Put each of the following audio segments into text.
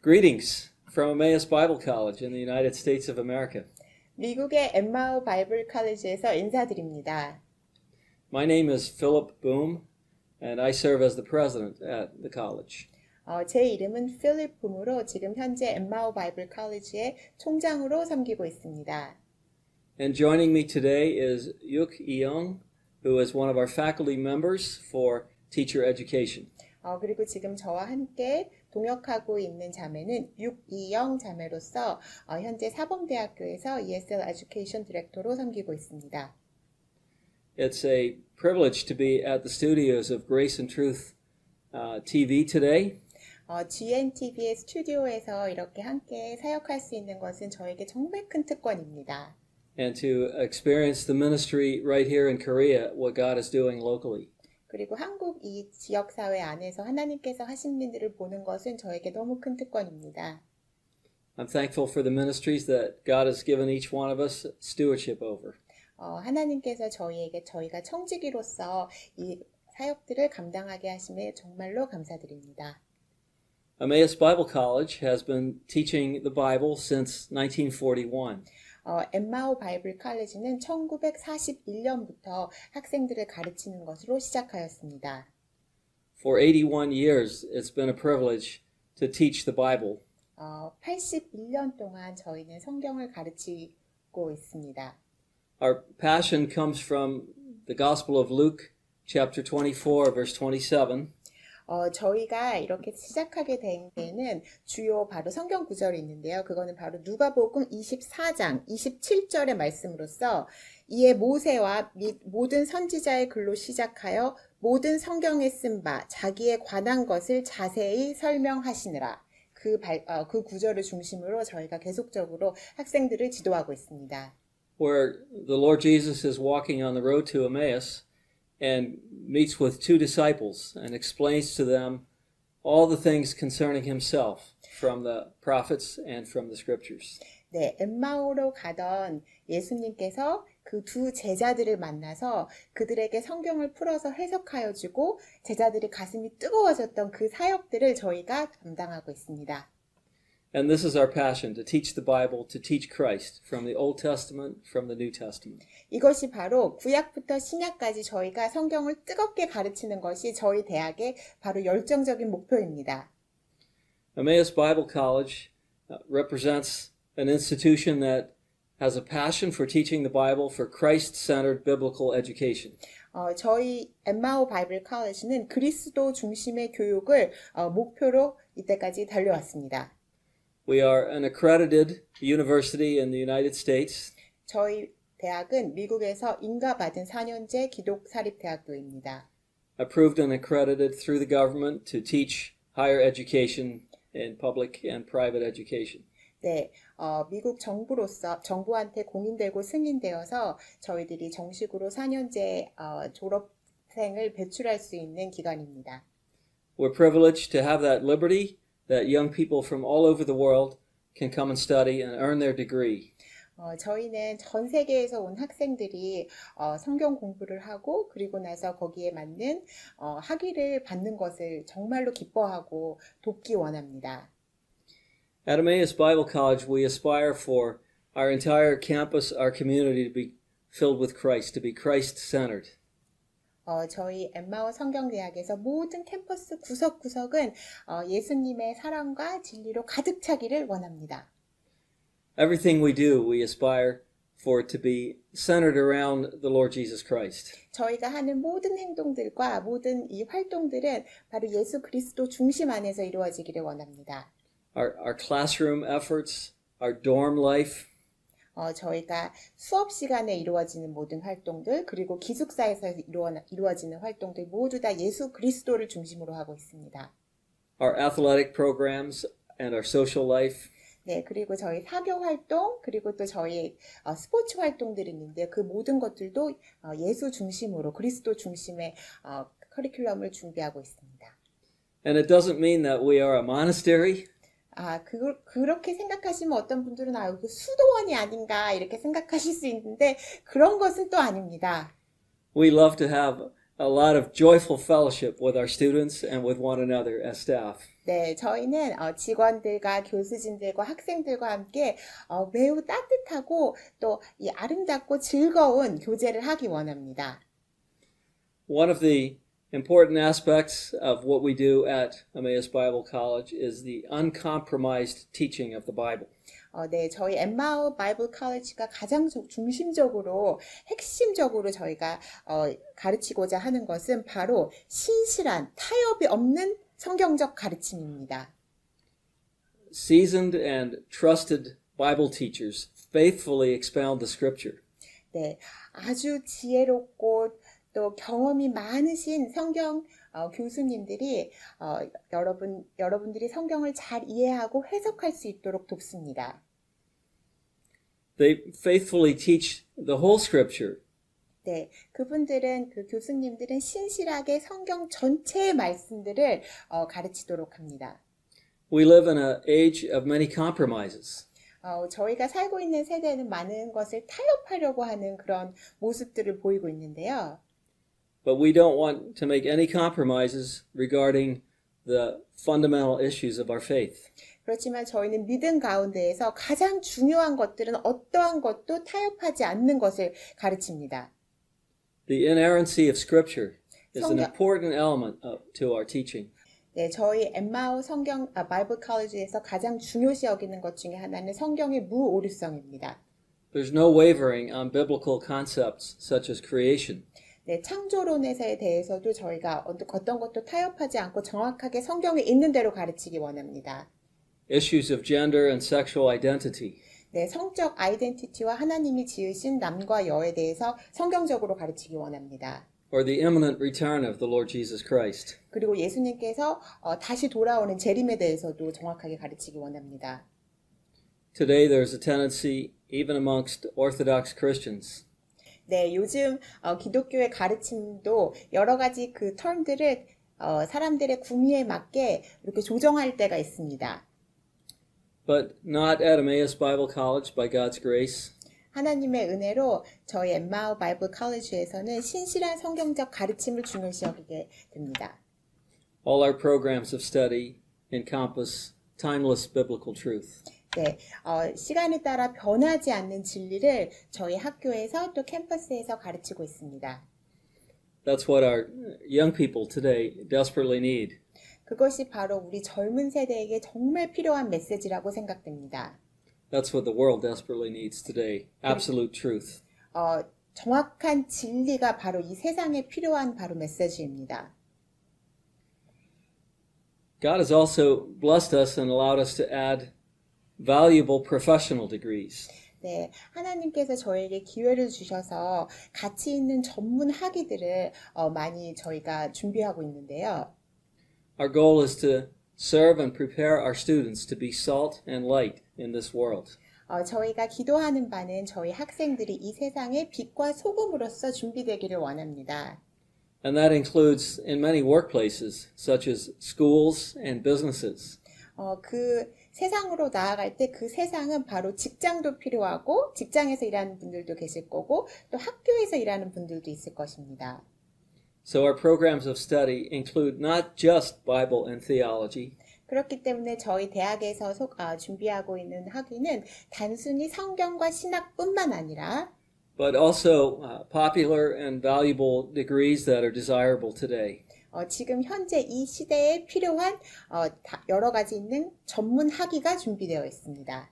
Greetings from Emmaus Bible College in the United States of America. 미국의 엠마오 바이블 칼리지에서 인사드립니다. My name is Philip Boom, and I serve as the president at the college. 제 이름은 필립 붐으로 지금 현재 엠마오 바이블 칼리지의 총장으로 섬기고 있습니다. And joining me today is Yuk Eung, who is one of our faculty members for teacher education. 그리고 지금 저와 함께 동역하고 있는 자매는 육이영 자매로서 현재 사범대학교에서 ESL 에듀케이션 디렉터로 섬기고 있습니다. It's a privilege to be at the studios of Grace and Truth TV today. GNTV의 스튜디오에서 이렇게 함께 사역할 수 있는 것은 저에게 정말 큰 특권입니다. And to experience the ministry right here in Korea, what God is doing locally. 그리고 한국 이 지역사회 안에서 하나님께서 하신 일들을 보는 것은 저에게 너무 큰 특권입니다. I'm thankful for the ministries that God has given each one of us stewardship over. 하나님께서 저희가 청지기로서 이 사역들을 감당하게 하심에 정말로 감사드립니다. Emmaus Bible College has been teaching the Bible since 1941. 엠마오 바이블 칼리지는 1941년부터 학생들을 가르치는 것으로 시작하였습니다. For 81 years, it's been a privilege to teach the Bible. 81년 동안 저희는 성경을 가르치고 있습니다. Our passion comes from the Gospel of Luke, chapter 24, verse 27. 저희가 이렇게 시작하게 된 데는 주요 바로 성경 구절이 있는데요. 그거는 바로 누가복음 24장 27절의 말씀으로서 이에 모세와 및 모든 선지자의 글로 시작하여 모든 성경에 쓴 바 자기에 관한 것을 자세히 설명하시느라 그 구절을 중심으로 저희가 계속적으로 학생들을 지도하고 있습니다. Where the Lord Jesus is walking on the road to Emmaus and meets with two disciples and explains to them all the things concerning himself from the prophets and from the scriptures. 네, 엠마오로 가던 예수님께서 그 두 제자들을 만나서 그들에게 성경을 풀어서 해석하여 주고 제자들이 가슴이 뜨거워졌던 그 사역들을 저희가 담당하고 있습니다. And this is our passion, to teach the Bible, to teach Christ from the Old Testament, from the New Testament. 이것이 바로 구약부터 신약까지 저희가 성경을 뜨겁게 가르치는 것이 저희 대학의 바로 열정적인 목표입니다. Emmaus Bible College represents an institution that has a passion for teaching the Bible for Christ-centered biblical education. 저희 엠마오 바이블 칼리지는 그리스도 중심의 교육을 목표로 이때까지 달려왔습니다. We are an accredited university in the United States. 저희 대학은 미국에서 인가받은 4년제 기독 사립대학교입니다. Approved and accredited through the government to teach higher education in public and private education. 네, 미국 정부한테 공인되고 승인되어서 저희들이 정식으로 4년제 졸업생을 배출할 수 있는 기관입니다. We're privileged to have that liberty that young people from all over the world can come and study and earn their degree. 저희는 전 세계에서 온 학생들이 성경 공부를 하고 그리고 나서 거기에 맞는 학위를 받는 것을 정말로 기뻐하고 돕기 원합니다. At Emmaus Bible College, we aspire for our entire campus, our community to be filled with Christ, to be Christ-centered. 저희 엠마오 성경대학에서 모든 캠퍼스 구석구석은 예수님의 사랑과 진리로 가득 차기를 원합니다. Everything we do, we aspire for it to be centered around the Lord Jesus Christ. 저희가 하는 모든 행동들과 모든 이 활동들은 바로 예수 그리스도 중심 안에서 이루어지기를 원합니다. Our classroom efforts, our dorm life, 저희가 수업 시간에 이루어지는 모든 활동들 그리고 기숙사에서 이루어지는 활동들 모두 다 예수 그리스도를 중심으로 하고 있습니다. our athletic programs, and our social life. 네, 그리고 저희 사교 활동 그리고 또 저희 스포츠 활동들이 있는데 그 모든 것들도 예수 중심으로 그리스도 중심의 커리큘럼을 준비하고 있습니다. And it doesn't mean that we are a monastery. 그렇게 생각하시면 어떤 분들은 이거 수도원이 아닌가 이렇게 생각하실 수 있는데 그런 것은 또 아닙니다. We love to have a lot of joyful fellowship with our students and with one another as staff. 네, 저희는 직원들과 교수진들과 학생들과 함께 매우 따뜻하고 또 이 아름답고 즐거운 교제를 하기 원합니다. One of the important aspects of what we do at Emmaus Bible College is the uncompromised teaching of the Bible. 네, 저희 엠마우 바이블 컬리지가 가장 중심적으로 핵심적으로 저희가 가르치고자 하는 것은 바로 신실한 타협이 없는 성경적 가르침입니다. Seasoned and trusted Bible teachers faithfully expound the scripture. 네, 아주 지혜롭고 또 경험이 많으신 성경 교수님들이 여러분들이 성경을 잘 이해하고 해석할 수 있도록 돕습니다. They faithfully teach the whole scripture. 네, 그분들은 그 교수님들은 신실하게 성경 전체의 말씀들을 가르치도록 합니다. We live in an age of many compromises. 저희가 살고 있는 세대는 많은 것을 타협하려고 하는 그런 모습들을 보이고 있는데요. But we don't want to make any compromises regarding the fundamental issues of our faith. 그렇지만 저희는 믿음 가운데에서 가장 중요한 것들은 어떠한 것도 타협하지 않는 것을 가르칩니다. The inerrancy of Scripture is an important element to our teaching. 네, 저희 엠마우 바이블 컬리지에서 가장 중요시 여기는 것 중에 하나는 성경의 무오류성입니다. There's no wavering on biblical concepts such as creation. 네, 창조론에 대해서도 저희가 어떤 것도 타협하지 않고 정확하게 성경에 있는 대로 가르치기 원합니다. Issues of gender and sexual identity. 네, 성적 아이덴티티와 하나님이 지으신 남과 여에 대해서 성경적으로 가르치기 원합니다. Or the imminent return of the Lord Jesus Christ. 그리고 예수님께서 다시 돌아오는 재림에 대해서도 정확하게 가르치기 원합니다. Today there's a tendency, even amongst Orthodox Christians, 네, 요즘 기독교의 가르침도 여러 가지 그 텀들을 사람들의 구미에 맞게 이렇게 조정할 때가 있습니다. but not at Emmaus Bible College by God's grace. 하나님의 은혜로 저희 엠마우 바이블 컬리지에서는 신실한 성경적 가르침을 중요시 여기게 됩니다. All our programs of study encompass timeless biblical truth. 네, 시간에 따라 변하지 않는 진리를 저희 학교에서 또 캠퍼스에서 가르치고 있습니다. That's what our young people today desperately need. 그것이 바로 우리 젊은 세대에게 정말 필요한 메시지라고 생각됩니다. That's what the world desperately needs today. Absolute truth. 정확한 진리가 바로 이 세상에 필요한 바로 메시지입니다. God has also blessed us and allowed us to add valuable professional degrees. 네, 하나님께서 저에게 기회를 주셔서 가치 있는 전문 학위들을 많이 저희가 준비하고 있는데요. Our goal is to serve and prepare our students to be salt and light in this world. 저희가 기도하는 바는 저희 학생들이 이 세상의 빛과 소금으로서 준비되기를 원합니다. And that includes in many workplaces, such as schools and businesses. 그 세상으로 나아갈 때 그 세상은 바로 직장도 필요하고 직장에서 일하는 분들도 계실 거고 또 학교에서 일하는 분들도 있을 것입니다. So our programs of study include not just Bible and theology, 그렇기 때문에 저희 대학에서 준비하고 있는 학위는 단순히 성경과 신학뿐만 아니라 but also popular and valuable degrees that are desirable today. 지금 현재 이 시대에 필요한 여러 가지 있는 전문 학위가 준비되어 있습니다.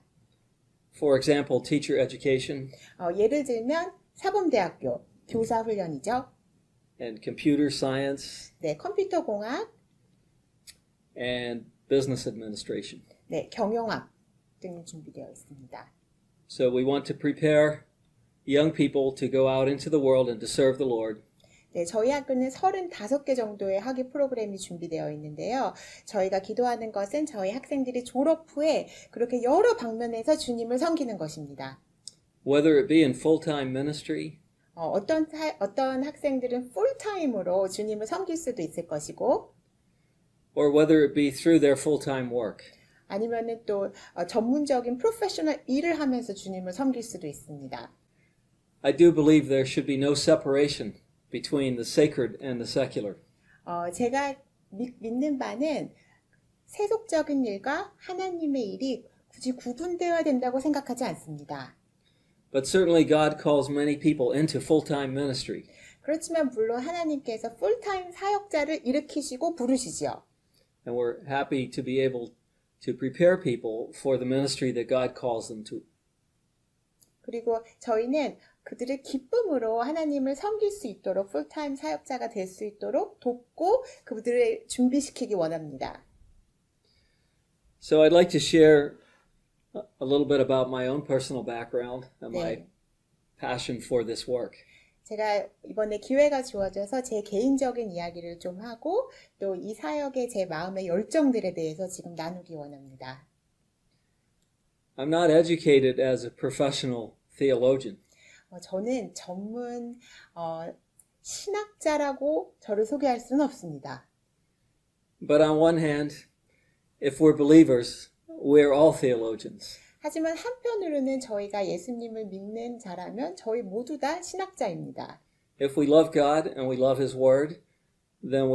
For example, teacher education 예를 들면 사범대학교 교사 훈련이죠. and computer science 네, 컴퓨터 공학, and business administration. 네, 경영학 등이 준비되어 있습니다. So we want to prepare young people to go out into the world and to serve the Lord. 네, 저희 학교는 35개 정도의 학위 프로그램이 준비되어 있는데요. 저희가 기도하는 것은 저희 학생들이 졸업 후에 그렇게 여러 방면에서 주님을 섬기는 것입니다. Whether it be in full-time ministry, 어떤 학생들은 풀타임으로 주님을 섬길 수도 있을 것이고 or whether it be through their full-time work. 아니면은 또 전문적인 프로페셔널 일을 하면서 주님을 섬길 수도 있습니다. I do believe there should be no separation between the sacred and the secular. 제가 믿는 바는 세속적인 일과 하나님의 일이 굳이 구분되어야 된다고 생각하지 않습니다. But certainly God calls many people into full-time ministry. 그렇지만 물론 하나님께서 풀타임 사역자를 일으키시고 부르시지요. And we're happy to be able to prepare people for the ministry that God calls them to. 그리고 저희는 그들을 기쁨으로 하나님을 섬길 수 있도록 풀타임 사역자가 될 수 있도록 돕고 그들을 준비시키기 원합니다. So I'd like to share a little bit about my own personal background and my passion for this work. 제가 이번에 기회가 주어져서 제 개인적인 이야기를 좀 하고 또 이 사역의 제 마음의 열정들에 대해서 지금 나누기 원합니다. I'm not educated as a professional theologian. 저는 전문 신학자라고 저를 소개할 수는 없습니다. But on one hand, if we're believers, we're all theologians. 하지만 한편으로는 저희가 예수님을 믿는 자라면 저희 모두 다 신학자입니다. If we love God and we love His Word, then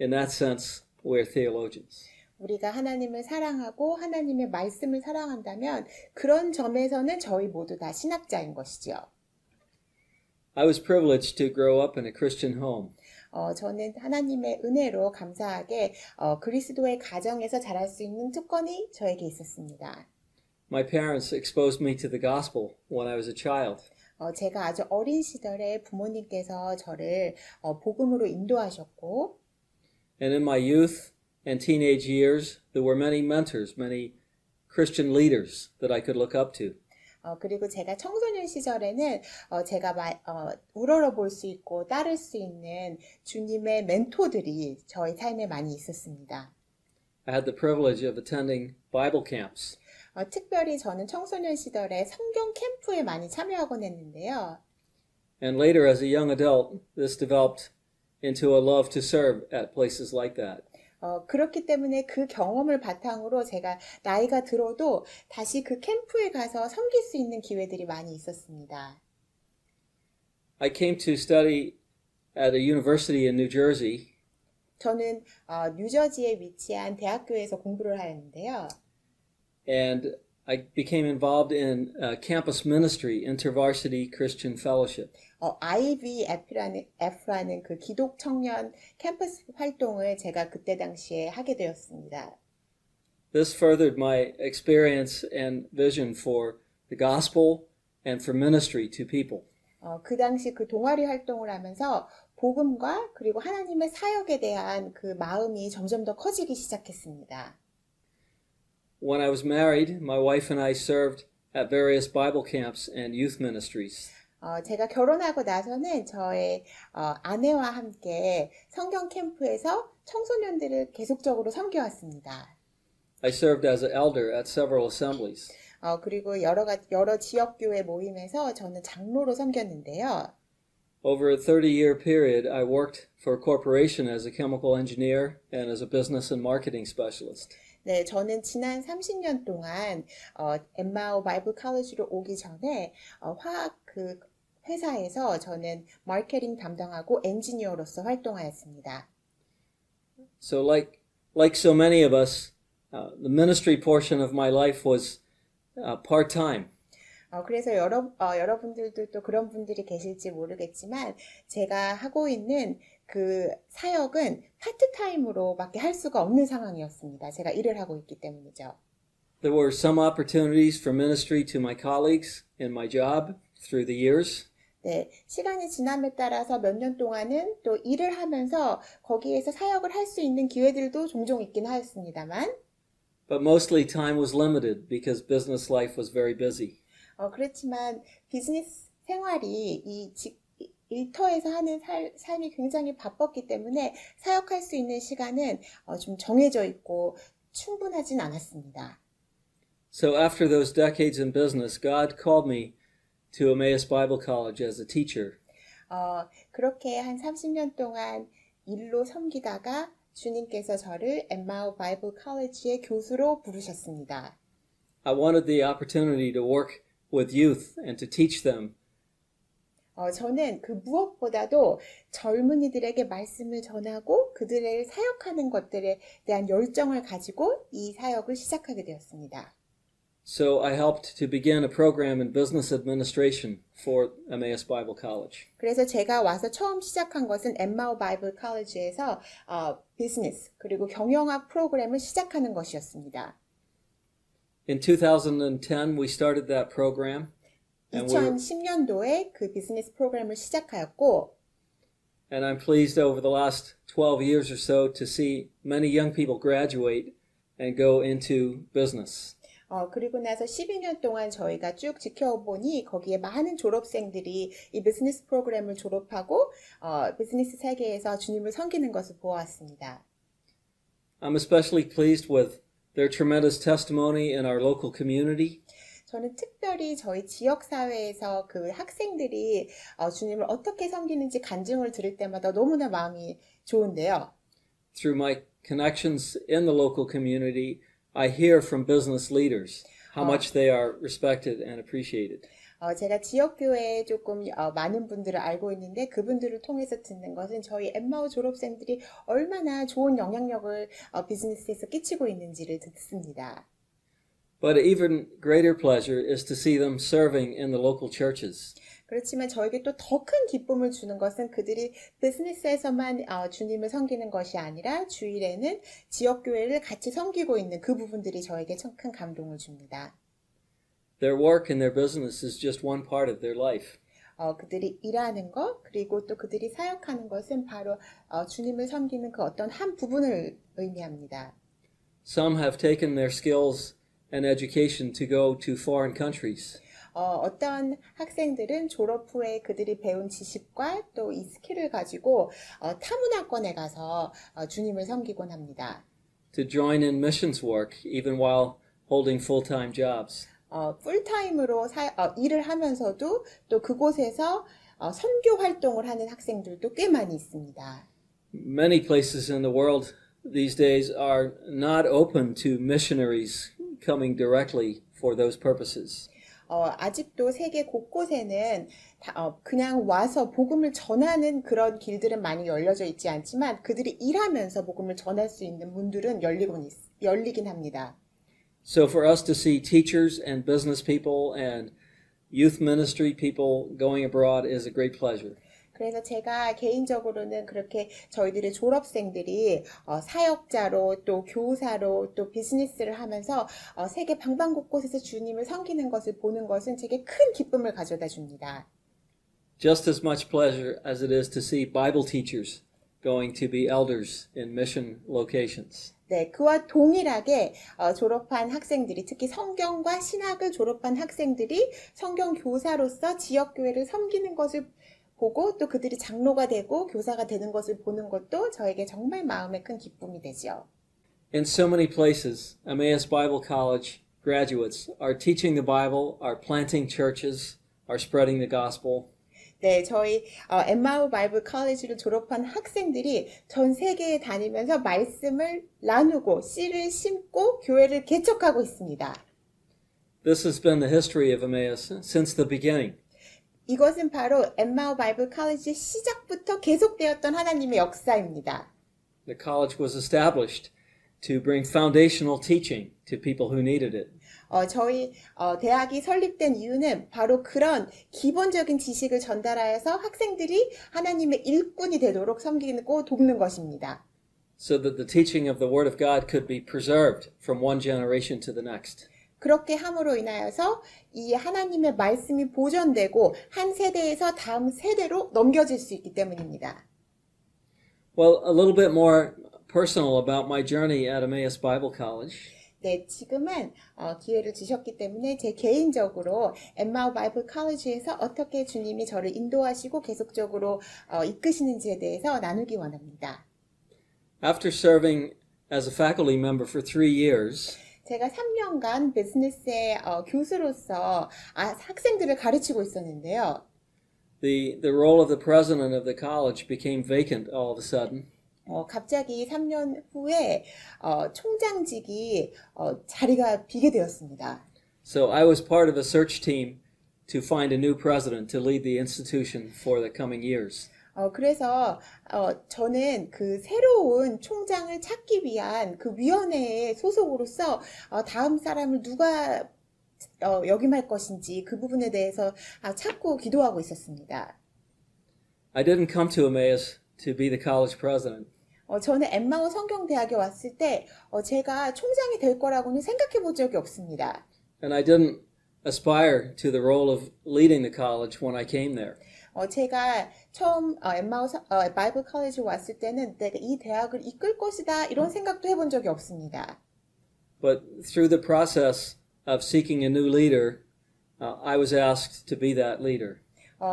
in that sense, we're theologians. 우리가 하나님을 사랑하고 하나님의 말씀을 사랑한다면 그런 점에서는 저희 모두 다 신학자인 것이죠. I was privileged to grow up in a Christian home. 저는 하나님의 은혜로 감사하게 그리스도의 가정에서 자랄 수 있는 특권이 저에게 있었습니다. My parents exposed me to the gospel when I was a child. 제가 아주 어린 시절에 부모님께서 저를 복음으로 인도하셨고 And in my youth and teenage years, there were many mentors, many Christian leaders that I could look up to. 그리고 제가 청소년 시절에는 제가 우러러볼 수 있고 따를 수 있는 주님의 멘토들이 저희 삶에 많이 있었습니다. I had the privilege of attending Bible camps. 특별히 저는 청소년 시절에 성경 캠프에 많이 참여하곤 했는데요. And later as a young adult, this developed into a love to serve at places like that. 그렇기 때문에 그 경험을 바탕으로 제가 나이가 들어도 다시 그 캠프에 가서 섬길 수 있는 기회들이 많이 있었습니다. I came to study at a university in New Jersey. 저는 뉴저지에 위치한 대학교에서 공부를 하였는데요. And I became involved in campus ministry, InterVarsity Christian Fellowship. IVF라는 그 기독 청년 캠퍼스 활동을 제가 그때 당시에 하게 되었습니다. This furthered my experience and vision for the gospel and for ministry to people. 그 당시 그 동아리 활동을 하면서 복음과 그리고 하나님의 사역에 대한 그 마음이 점점 더 커지기 시작했습니다. When I was married, my wife and I served at various Bible camps and youth ministries. 제가 결혼하고 나서는 저의 아내와 함께 성경 캠프에서 청소년들을 계속적으로 섬겨왔습니다. I served as an elder at several assemblies. 그리고 여러 지역교회 모임에서 저는 장로로 섬겼는데요. Over a 30-year period, I worked for a corporation as a chemical engineer and as a business and marketing specialist. 네, 저는 지난 30년 동안 엠마오 바이블 칼리지로 오기 전에 화학 그 회사에서 저는 마케팅 담당하고 엔지니어로서 활동하였습니다. So like so many of us, the ministry portion of my life was part-time. 그래서 여러분들도 또 그런 분들이 계실지 모르겠지만 제가 하고 있는 그 사역은 파트타임으로밖에 할 수가 없는 상황이었습니다. 제가 일을 하고 있기 때문이죠. There were some opportunities for ministry to my colleagues in my job through the years. 네, 시간이 지남에 따라서 몇 년 동안은 또 일을 하면서 거기에서 사역을 할 수 있는 기회들도 종종 있긴 하였습니다만 But mostly time was limited because business life was very busy. 그렇지만 비즈니스 생활이 일터에서 하는 삶이 굉장히 바빴기 때문에 사역할 수 있는 시간은 좀 정해져 있고 충분하진 않았습니다. So after those decades in business, God called me to Emmaus Bible College as a teacher. 그렇게 한 30년 동안 일로 섬기다가 주님께서 저를 엠마오 바이블 컬리지의 교수로 부르셨습니다. I wanted the opportunity to work with youth and to teach them 저는 그 무엇보다도 젊은이들에게 말씀을 전하고 그들을 사역하는 것들에 대한 열정을 가지고 이 사역을 시작하게 되었습니다. So I helped to begin a program in business administration for Emmaus Bible College. 그래서 제가 와서 처음 시작한 것은 엠마오 바이블 컬리지에서 비즈니스 그리고 경영학 프로그램을 시작하는 것이었습니다. In 2010, we started that program. And 2010년도에 그 비즈니스 프로그램을 시작하였고 And I'm pleased over the last 12 years or so to see many young people graduate and go into business. 그리고 나서 12년 동안 저희가 쭉 지켜보니 거기에 많은 졸업생들이 이 비즈니스 프로그램을 졸업하고 비즈니스 세계에서 주님을 섬기는 것을 보았습니다. I'm especially pleased with their tremendous testimony in our local community. 저는 특별히 저희 지역사회에서 그 학생들이 주님을 어떻게 섬기는지 간증을 들을 때마다 너무나 마음이 좋은데요. Through my connections in the local community, I hear from business leaders how much they are respected and appreciated. 제가 지역교회에 조금 많은 분들을 알고 있는데 그분들을 통해서 듣는 것은 저희 엠마오 졸업생들이 얼마나 좋은 영향력을 비즈니스에서 끼치고 있는지를 듣습니다. But even greater pleasure is to see them serving in the local churches. 그렇지만 저에게 또 더 큰 기쁨을 주는 것은 그들이 비즈니스에서만 주님을 섬기는 것이 아니라 주일에는 지역교회를 같이 섬기고 있는 그 부분들이 저에게 참 큰 감동을 줍니다. Their work and their business is just one part of their life. 그들이 일하는 것 그리고 또 그들이 사역하는 것은 바로 주님을 섬기는 그 어떤 한 부분을 의미합니다. Some have taken their skills and education to go to foreign countries. 어떤 학생들은 졸업 후에 그들이 배운 지식과 또 이 스킬을 가지고 타문화권에 가서 주님을 섬기곤 합니다. To join in missions work even while holding full-time jobs. 풀타임으로 일을 하면서도 또 그곳에서 선교 활동을 하는 학생들도 꽤 많이 있습니다. Many places in the world these days are not open to missionaries coming directly for those purposes. 아직도 세계 곳곳에는 그냥 와서 복음을 전하는 그런 길들은 많이 열려져 있지 않지만 그들이 일하면서 복음을 전할 수 있는 문들은 열리긴 합니다. So for us to see teachers and business people and youth ministry people going abroad is a great pleasure. 그래서 제가 개인적으로는 그렇게 저희들의 졸업생들이 사역자로 또 교사로 또 비즈니스를 하면서 세계 방방곳곳에서 주님을 섬기는 것을 보는 것은 제게 큰 기쁨을 가져다 줍니다. Just as much pleasure as it is to see Bible teachers going to be elders in mission locations. 네, 그와 동일하게 졸업한 학생들이 특히 성경과 신학을 졸업한 학생들이 성경 교사로서 지역교회를 섬기는 것을 보고 또 그들이 장로가 되고 교사가 되는 것을 보는 것도 저에게 정말 마음에 큰 기쁨이 되죠. In so many places, Emmaus Bible College graduates are teaching the Bible, are planting churches, are spreading the gospel. 네, 저희 엠마오 바이블 컬리지를 졸업한 학생들이 전 세계에 다니면서 말씀을 나누고 씨를 심고 교회를 개척하고 있습니다. This has been the history of Emmaus since the beginning. 이것은 바로 엠마오 바이블 컬리지 시작부터 계속되었던 하나님의 역사입니다. The college was established to bring foundational teaching to people who needed it. 저희 대학이 설립된 이유는 바로 그런 기본적인 지식을 전달하여서 학생들이 하나님의 일꾼이 되도록 섬기고 돕는 것입니다. So that the teaching of the Word of God could be preserved from one generation to the next. 그렇게 함으로 인하여서 이 하나님의 말씀이 보존되고 한 세대에서 다음 세대로 넘겨질 수 있기 때문입니다. Well, a little bit more personal about my journey at Emmaus Bible College. 네, 지금은 기회를 주셨기 때문에 제 개인적으로 엠마오 바이블 컬리지에서 어떻게 주님이 저를 인도하시고 계속적으로 이끄시는지에 대해서 나누기 원합니다. After serving as a faculty member for 3 years, 제가 3년간 비즈니스의 교수로서 학생들을 가르치고 있었는데요. the role of the president of the college became vacant all of a sudden. 갑자기 3년 후에 총장직이 자리가 비게 되었습니다. So I was part of a search team to find a new president to lead the institution for the coming years. 그래서 저는 그 새로운 총장을 찾기 위한 그 위원회의 소속으로서 다음 사람을 누가 역임할 것인지 그 부분에 대해서 찾고 기도하고 있었습니다. I didn't come to Emmaus to be the college president. 저는 엠마오 성경대학에 왔을 때 제가 총장이 될 거라고는 생각해 본 적이 없습니다. And I didn't aspire to the role of leading the college when I came there. 제가 처음 엠마오 바이블 컬리지 왔을 때는 내가 이 대학을 이끌 것이다 이런 생각도 해본 적이 없습니다. But through the process of seeking a new leader, I was asked to be that leader.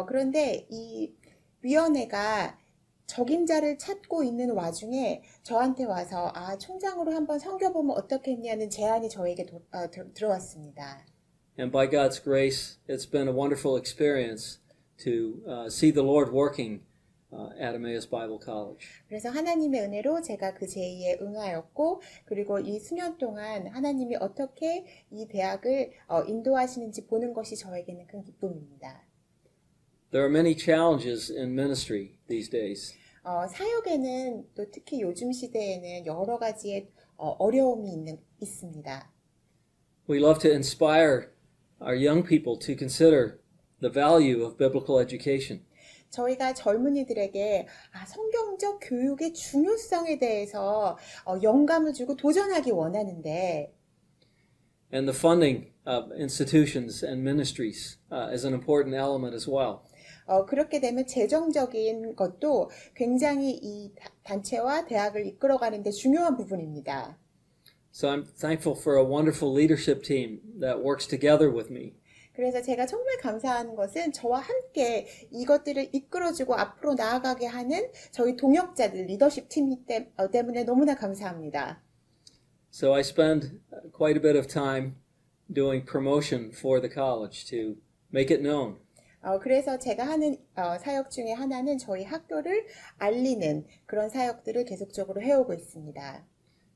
그런데 이 위원회가 적임자를 찾고 있는 와중에 저한테 와서 총장으로 한번 섬겨보면 어떻겠냐는 제안이 저에게 들어왔습니다. And by God's grace, it's been a wonderful experience to see the Lord working at Emmaus Bible College. 그래서 하나님의 은혜로 제가 그 제의에 응하였고 그리고 이 수년 동안 하나님이 어떻게 이 대학을 인도하시는지 보는 것이 저에게는 큰 기쁨입니다. There are many challenges in ministry these days. 사역에는 또 특히 요즘 시대에는 여러 가지의 어려움이 있습니다. We love to inspire our young people to consider the value of biblical education. 저희가 젊은이들에게 성경적 교육의 중요성에 대해서 영감을 주고 도전하기 원하는데 And the funding of institutions and ministries is an important element as well. 그렇게 되면 재정적인 것도 굉장히 이 단체와 대학을 이끌어가는 데 중요한 부분입니다. So I'm thankful for a wonderful leadership team that works together with me. 그래서 제가 정말 감사하는 것은 저와 함께 이것들을 이끌어주고 앞으로 나아가게 하는 저희 동역자들, 리더십 팀 때문에 너무나 감사합니다. So I spend quite a bit of time doing promotion for the college to make it known. 그래서 제가 하는 사역 중에 하나는 저희 학교를 알리는 그런 사역들을 계속적으로 해오고 있습니다.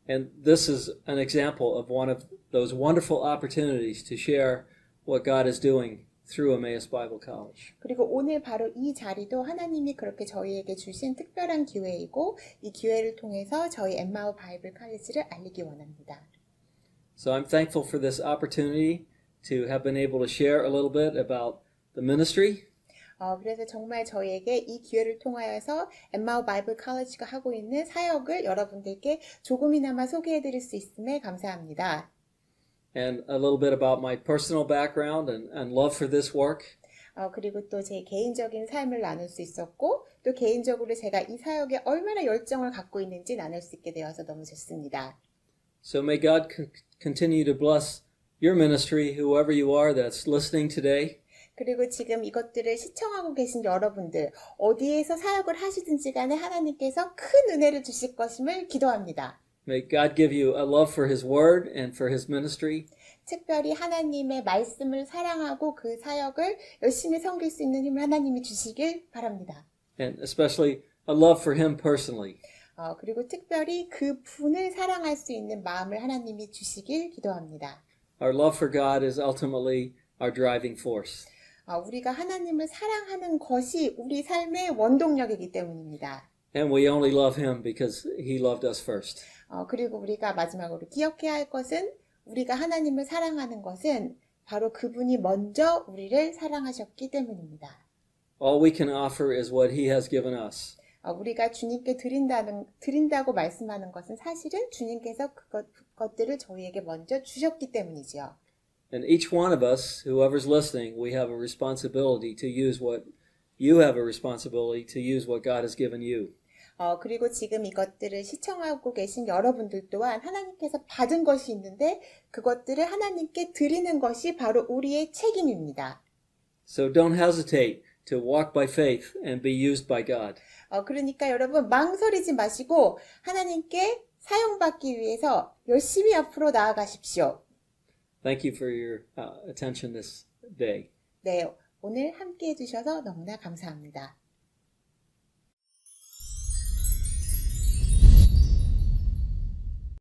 And this is an example of one of those wonderful opportunities to share what God is doing through Emmaus Bible College. 그리고 오늘 바로 이 자리도 하나님이 그렇게 저희에게 주신 특별한 기회이고 이 기회를 통해서 저희 엠마오 바이블 칼리지를 알리기 원합니다. So I'm thankful for this opportunity to have been able to share a little bit about the ministry. 그래서 정말 저희에게 이 기회를 통하여서 엠마오 바이블 칼리지가 하고 있는 사역을 여러분들께 조금이나마 소개해드릴 수 있음에 감사합니다. And a little bit about my personal background and love for this work. 그리고 또 제 개인적인 삶을 나눌 수 있었고 또 개인적으로 제가 이 사역에 얼마나 열정을 갖고 있는지 나눌 수 있게 되어서 너무 좋습니다. So may God continue to bless your ministry, whoever you are that's listening today. 그리고 지금 이것들을 시청하고 계신 여러분들 어디에서 사역을 하시든지 간에 하나님께서 큰 은혜를 주실 것임을 기도합니다. May God give you a love for His Word and for His ministry. 특별히 하나님의 말씀을 사랑하고 그 사역을 열심히 섬길 수 있는 힘을 하나님이 주시길 바랍니다. And especially a love for Him personally. 그리고 특별히 그 분을 사랑할 수 있는 마음을 하나님이 주시길 기도합니다. Our love for God is ultimately our driving force. 우리가 하나님을 사랑하는 것이 우리 삶의 원동력이기 때문입니다. And we only love Him because He loved us first. 그리고 우리가 마지막으로 기억해야 할 것은 우리가 하나님을 사랑하는 것은 바로 그분이 먼저 우리를 사랑하셨기 때문입니다. All we can offer is what He has given us. 우리가 주님께 드린다고 말씀하는 것은 사실은 주님께서 그것들을 저희에게 먼저 주셨기 때문이지요. And each one of us, whoever's listening, we have a responsibility to use what you have a responsibility to use what God has given you. 그리고 지금 이것들을 시청하고 계신 여러분들 또한 하나님께서 받은 것이 있는데 그것들을 하나님께 드리는 것이 바로 우리의 책임입니다. So don't hesitate to walk by faith and be used by God. 그러니까 여러분 망설이지 마시고 하나님께 사용받기 위해서 열심히 앞으로 나아가십시오. Thank you for your attention this day. 네, 오늘 함께 해주셔서 너무나 감사합니다.